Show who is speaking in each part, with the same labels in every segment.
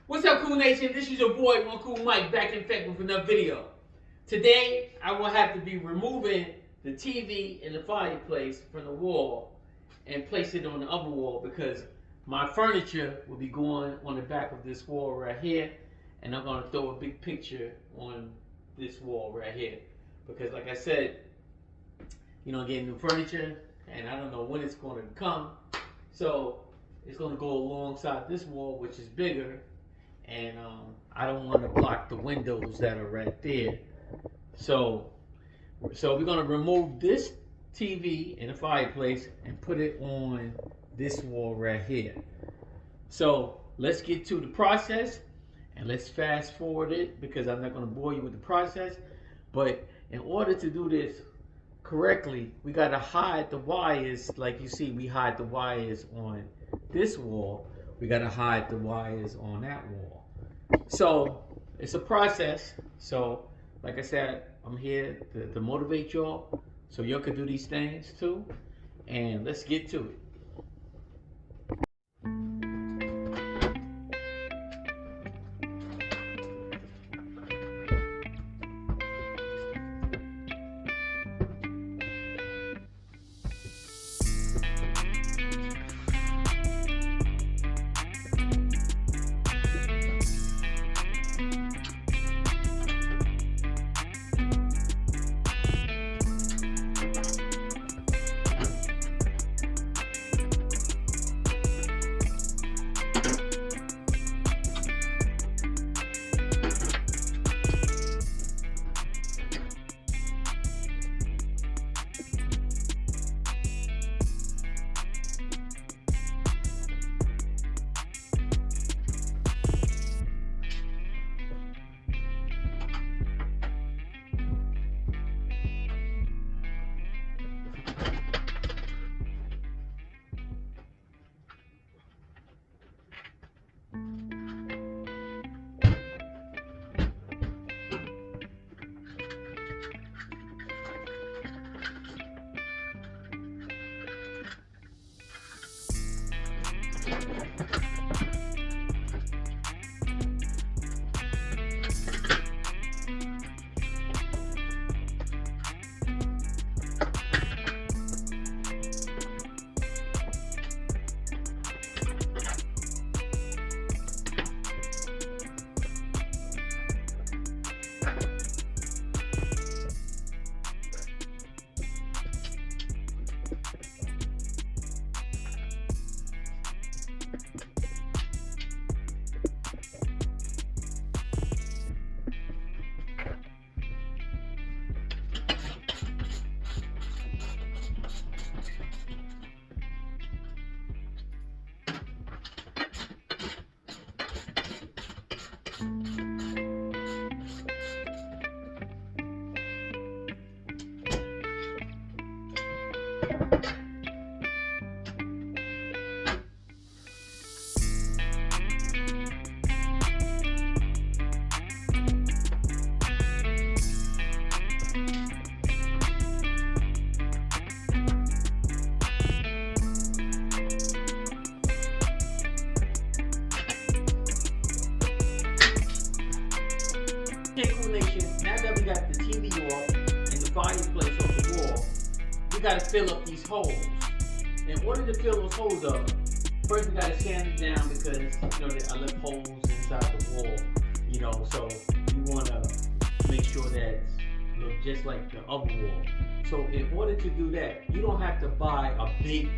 Speaker 1: What's up, Cool Nation? This is your boy, One Cool Mike, back in effect with another video. Today, I will have to be removing the TV and the fireplace from the wall and place it on the other wall because my furniture will be going on the back of this wall right here, and I'm going to throw a big picture on this wall right here because, like I said, getting new furniture, and I don't know when it's going to come, so it's going to go alongside this wall, which is bigger. And I don't want to block the windows that are right there. So we're going to remove this TV and the fireplace and put it on this wall right here. So let's get to the process and let's fast forward it because I'm not going to bore you with the process. But in order to do this correctly, we got to hide the wires. Like you see, we hide the wires on this wall. We got to hide the wires on that wall. So it's a process. So like I said, I'm here to motivate y'all so y'all can do these things too. And let's get to it. Okay, Cool Nation, now that we got the TV off and the fireplace off the wall, we got to fill up these holes. In order to fill those holes up, first we got to sand it down because I left holes inside the wall, so we want to make sure that it looks just like the other wall. So in order to do that, you don't have to buy a big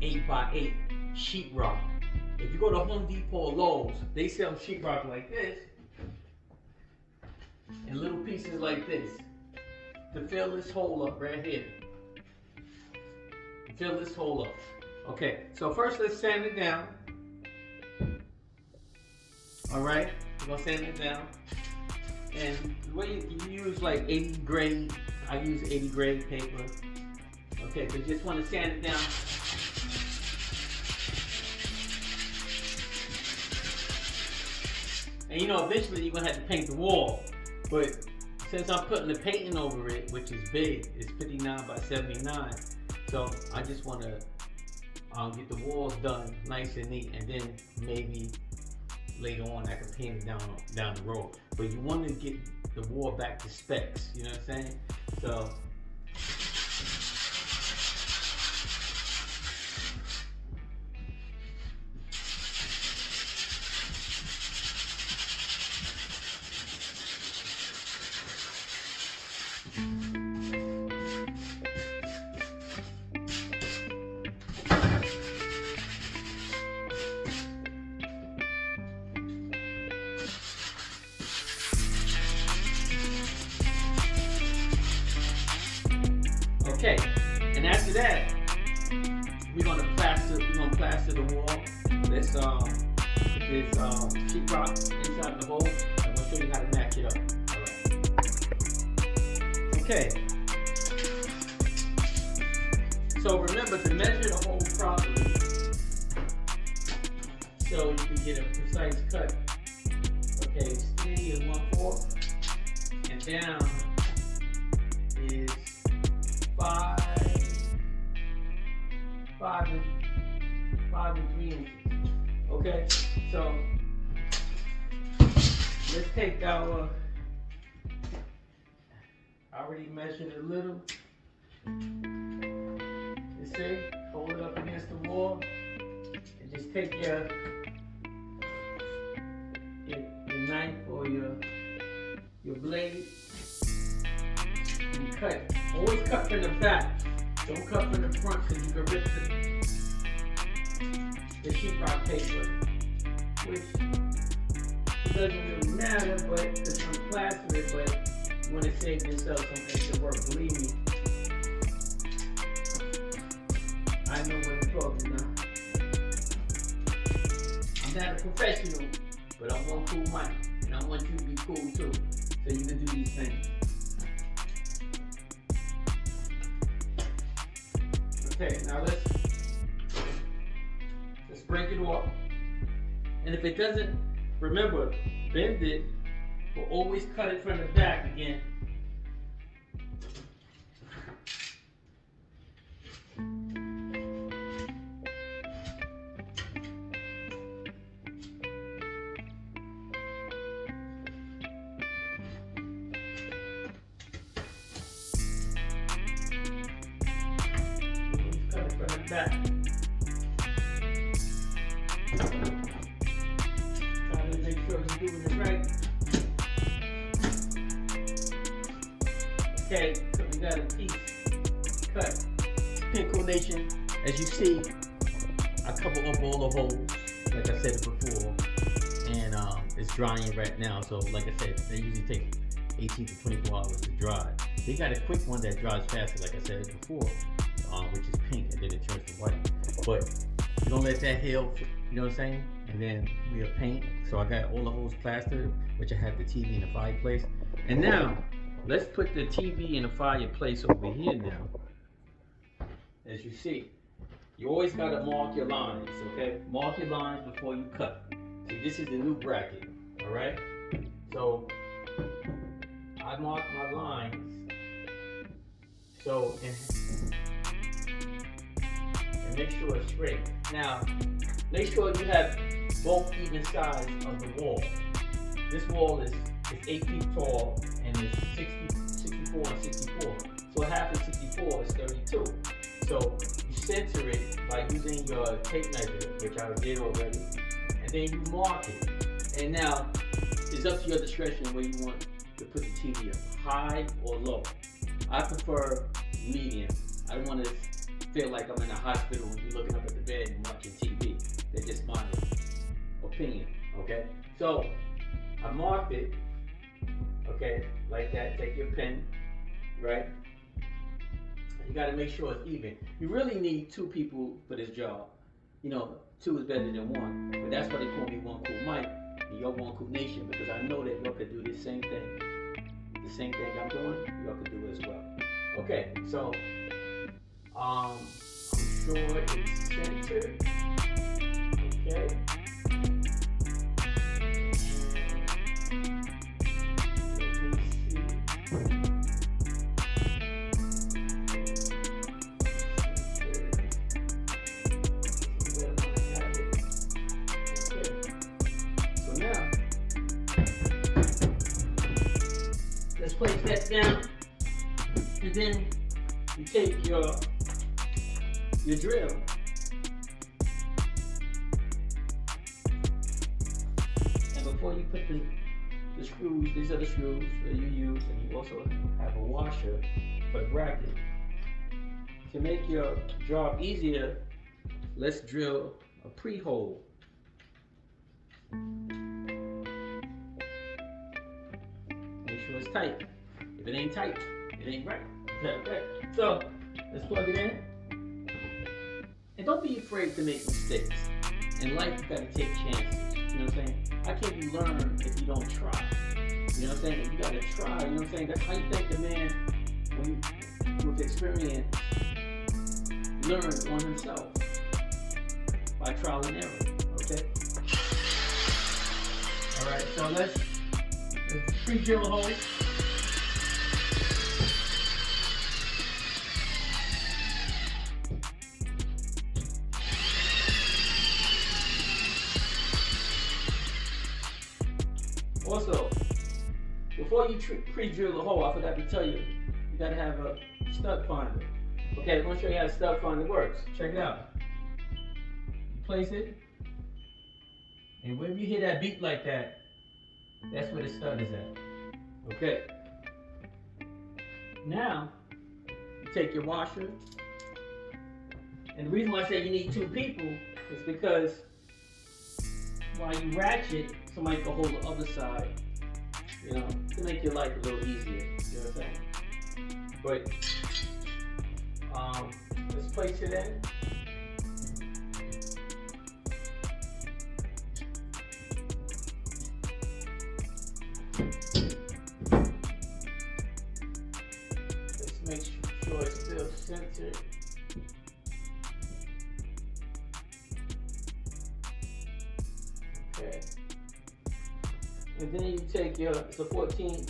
Speaker 1: 8x8 sheetrock. If you go to Home Depot or Lowe's, they sell sheetrock like this in little pieces like this to fill this hole up right here. Fill this hole up. Okay, so first let's sand it down. Alright, we're gonna sand it down. And the way you use like 80 grade, I use 80 grade paper. Okay, but just want to sand it down. And eventually you're gonna have to paint the wall. But since I'm putting the painting over it, which is big, it's 59 by 79, so I just want to get the walls done nice and neat, and then maybe later on I can paint it down the road. But you want to get the wall back to specs, you know what I'm saying? So okay, and after that, we're gonna plaster the wall. Let's put this sheetrock inside the hole. I'm gonna show you how to match it up. Alright. Okay. So remember to measure the hole properly so you can get a precise cut. Okay, it's 3 1/4, and down is 5 and 3 inches. Okay, so let's take our. I already measured a little. You see, hold it up against the wall, and just take your knife or your blade and cut. Always cut from the back. Don't cut from the front so you can rip the sheetrock paper, which it doesn't really matter, but it's unplaster it, but you want to save yourself some extra work. Believe me, I know what I'm talking about. I'm not a professional, but I'm one cool Mike, and I want you to be cool too, so you can do these things. Okay, now let's break it off. And if it doesn't, remember, bend it, but always cut it from the back again. Back. Try to make sure you're doing it right. Okay, so we got a piece cut. Pinko Nation, as you see, I cover up all the holes, like I said before, and it's drying right now. So, like I said, they usually take 18 to 24 hours to dry. They got a quick one that dries faster, like I said before. Which is pink, and then it turns to white. But you're gonna let that heal, you know what I'm saying? And then we'll paint. So I got all the holes plastered, which I have the TV in the fireplace. And now, let's put the TV in the fireplace over here now. As you see, you always gotta mark your lines, okay? Mark your lines before you cut. See, this is the new bracket, all right? So, I mark my lines. So, and make sure it's straight. Now, make sure you have both even sides of the wall. This wall is 8 feet tall and it's 64 and 64. So half of 64 is 32. So you center it by using your tape measure, which I did already, and then you mark it. And now, it's up to your discretion where you want to put the TV up, high or low. I prefer medium. I don't want to feel like I'm in a hospital when you're looking up at the bed and watching TV. That's just my opinion, okay? So, I marked it, okay, like that. Take your pen, right? You gotta make sure it's even. You really need 2 people for this job. You know, 2 is better than 1, but that's why they call me One Cool Mike and you're One Cool Nation, because I know that y'all could do the same thing. The same thing I'm doing, y'all could do it as well. Okay, so, I'm sure it's centered. Okay. let's place that down. And then you take your drill. And before you put the screws, these are the screws that you use, and you also have a washer for the bracket. To make your job easier, let's drill a pre-hole. Make sure it's tight. If it ain't tight, it ain't right. Okay. So let's plug it in. And don't be afraid to make mistakes. In life, you gotta take chances. You know what I'm saying? How can you learn if you don't try? You know what I'm saying? You gotta try. You know what I'm saying? That's how you think the man, with experience, learns on himself by trial and error. Okay. All right. So let's pre-drill a hole. Also, before you pre-drill the hole, I forgot to tell you, you gotta have a stud finder. Okay, I'm gonna show you how the stud finder works. Check it out. You place it, and whenever you hear that beat like that, that's where the stud is at. Okay. Now, you take your washer, and the reason why I say you need two people is because while you ratchet, somebody can hold the other side, you know, to make your life a little easier. You know what I'm saying? But let's place it in. Let's make sure it's still centered. Okay. And then you take it's a 14,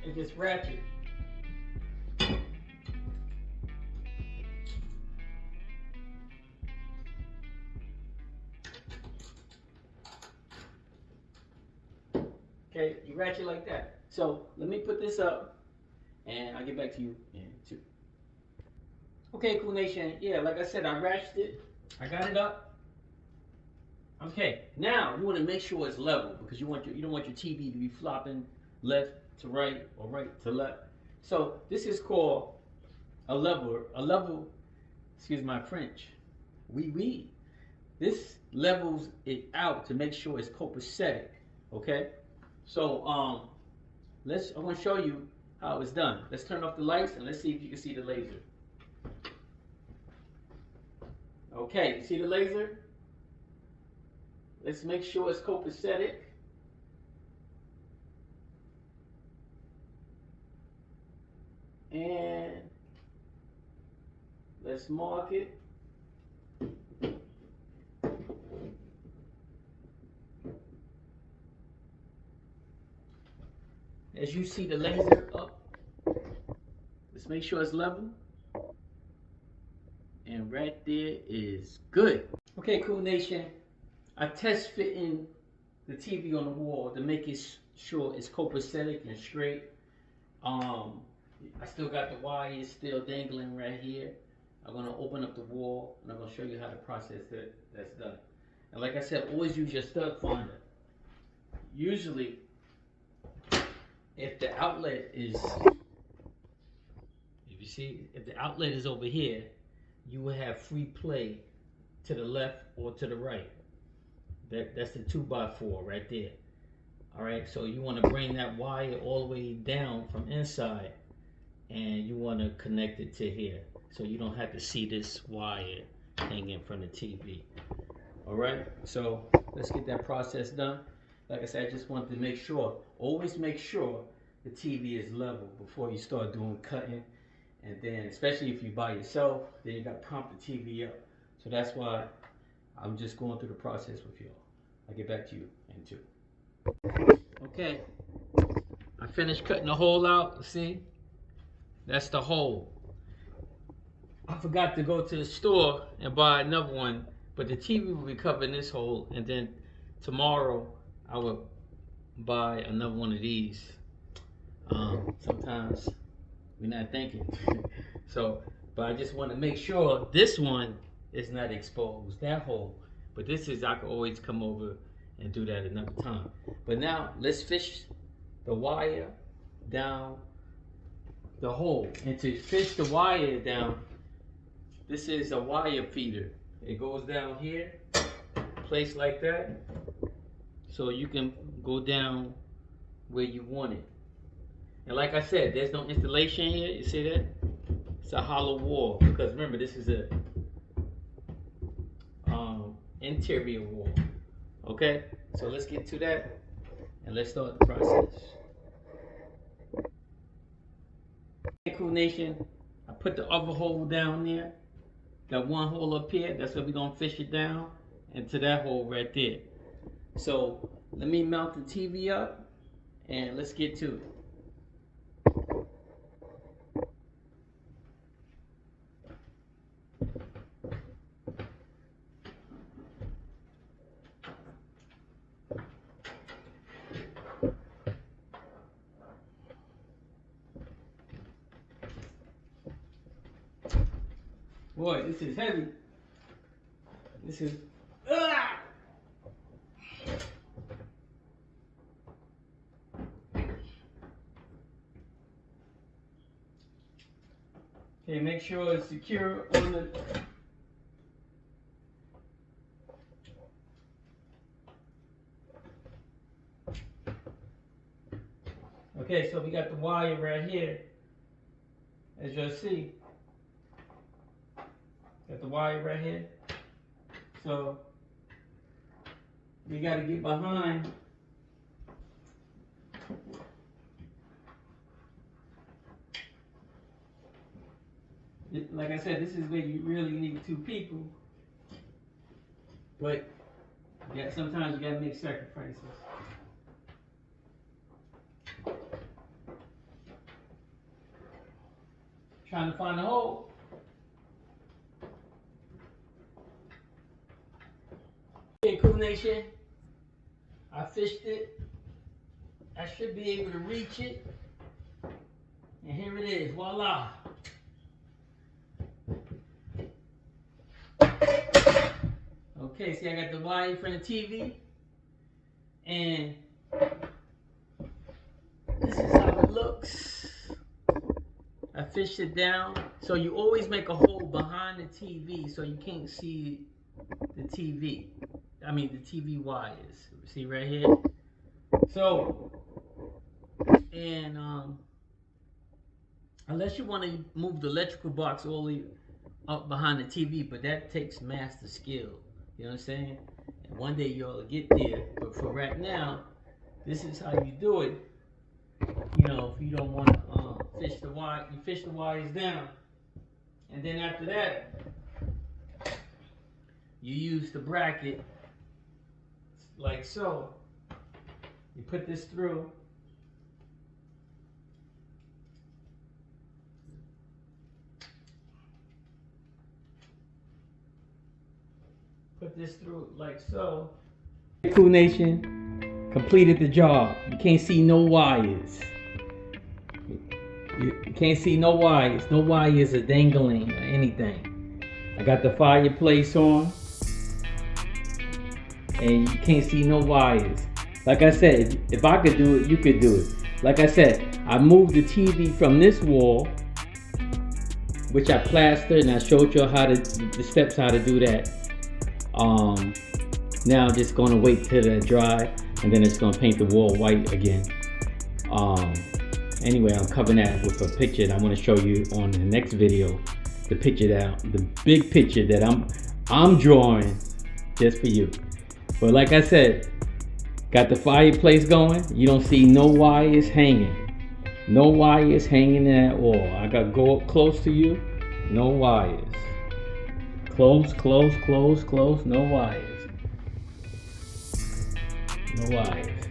Speaker 1: and just ratchet. Okay, you ratchet like that. So let me put this up, and I'll get back to you in 2. Okay, Cool Nation. Yeah, like I said, I ratcheted it. I got it up. Okay, now you want to make sure it's level because you don't want your TV to be flopping left to right or right to left. So this is called a level. Excuse my French. Oui. This levels it out to make sure it's copacetic. Okay. So I'm going to show you how it's done. Let's turn off the lights and let's see if you can see the laser. Okay, you see the laser? Let's make sure it's copacetic. And let's mark it. As you see the laser up, let's make sure it's level. And right there is good. Okay, Cool Nation. I test fitting the TV on the wall to make it sure it's copacetic and straight. I still got the wires still dangling right here. I'm gonna open up the wall and I'm gonna show you how the process that's done. And like I said, always use your stud finder. Usually, if the outlet is, if the outlet is over here, you will have free play to the left or to the right. That's the 2x4 right there. All right, so you want to bring that wire all the way down from inside, and you want to connect it to here, so you don't have to see this wire hanging from the TV. All right, so let's get that process done. Like I said, I just wanted to make sure, always make sure the TV is level before you start doing cutting. And then, especially if you by yourself, then you got to pump the TV up. So that's why I'm just going through the process with y'all. I'll get back to you in 2. Okay, I finished cutting the hole out. See, that's the hole. I forgot to go to the store and buy another one, but the TV will be covering this hole, and then tomorrow I will buy another one of these. Sometimes we're not thinking. So, but I just want to make sure this one is not exposed, that hole. But this is, I can always come over and do that another time. But now let's fish the wire down the hole. And to fish the wire down, this is a wire feeder. It goes down here, placed like that, so you can go down where you want it. And like I said, there's no installation here. You see that? It's a hollow wall, because remember, this is a interior wall. Okay, so let's get to that and let's start the process. Hey, Cool Nation, I put the other hole down there. Got one hole up here. That's where we're gonna fish it down into that hole right there. So let me mount the TV up and let's get to it. Boy, this is heavy. This is. Okay, make sure it's secure on the. Okay, so we got the wire right here, as you'll see. Got the wire right here. So we got to get behind. Like I said, this is where you really need two people. But yeah, sometimes you got to make sacrifices. Trying to find a hole. Okay, Cool Nation, I fished it. I should be able to reach it. And here it is, voila. Okay, see, I got the wire in front of the TV. And this is how it looks. I fished it down. So you always make a hole behind the TV so you can't see the TV. I mean the TV wires. See right here? So, and unless you want to move the electrical box all the way up behind the TV, but that takes master skill. You know what I'm saying? And one day you'll get there. But for right now, this is how you do it. You know, if you don't want to fish the wire, you fish the wires down. And then after that, you use the bracket like so. You put this through. Put this through like so. Cool Nation, completed the job. You can't see no wires. You can't see no wires. No wires are dangling or anything. I got the fireplace on. And you can't see no wires. Like I said, if I could do it, you could do it. Like I said, I moved the TV from this wall, which I plastered, and I showed you how to the steps how to do that. Now I'm just gonna wait till it dry, and then it's gonna paint the wall white again. Anyway, I'm covering that with a picture, and I want to show you on the next video the picture the big picture that I'm drawing just for you. But like I said, got the fireplace going. You don't see no wires hanging. No wires hanging at all. I got to go up close to you. No wires. Close, close, close, close. No wires. No wires.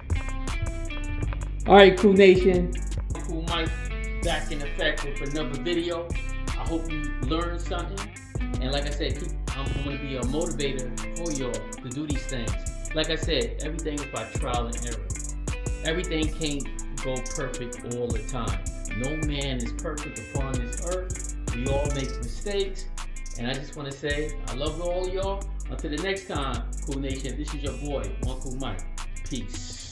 Speaker 1: Alright, Cool Nation. Cool Mike back in effect with another video. I hope you learned something. And like I said, I'm going to be a motivator for y'all to do these things. Like I said, everything is by trial and error. everything can't go perfect all the time. No man is perfect upon this earth. We all make mistakes. And I just want to say, I love all of y'all. Until the next time, Cool Nation, this is your boy, Uncle Mike. Peace.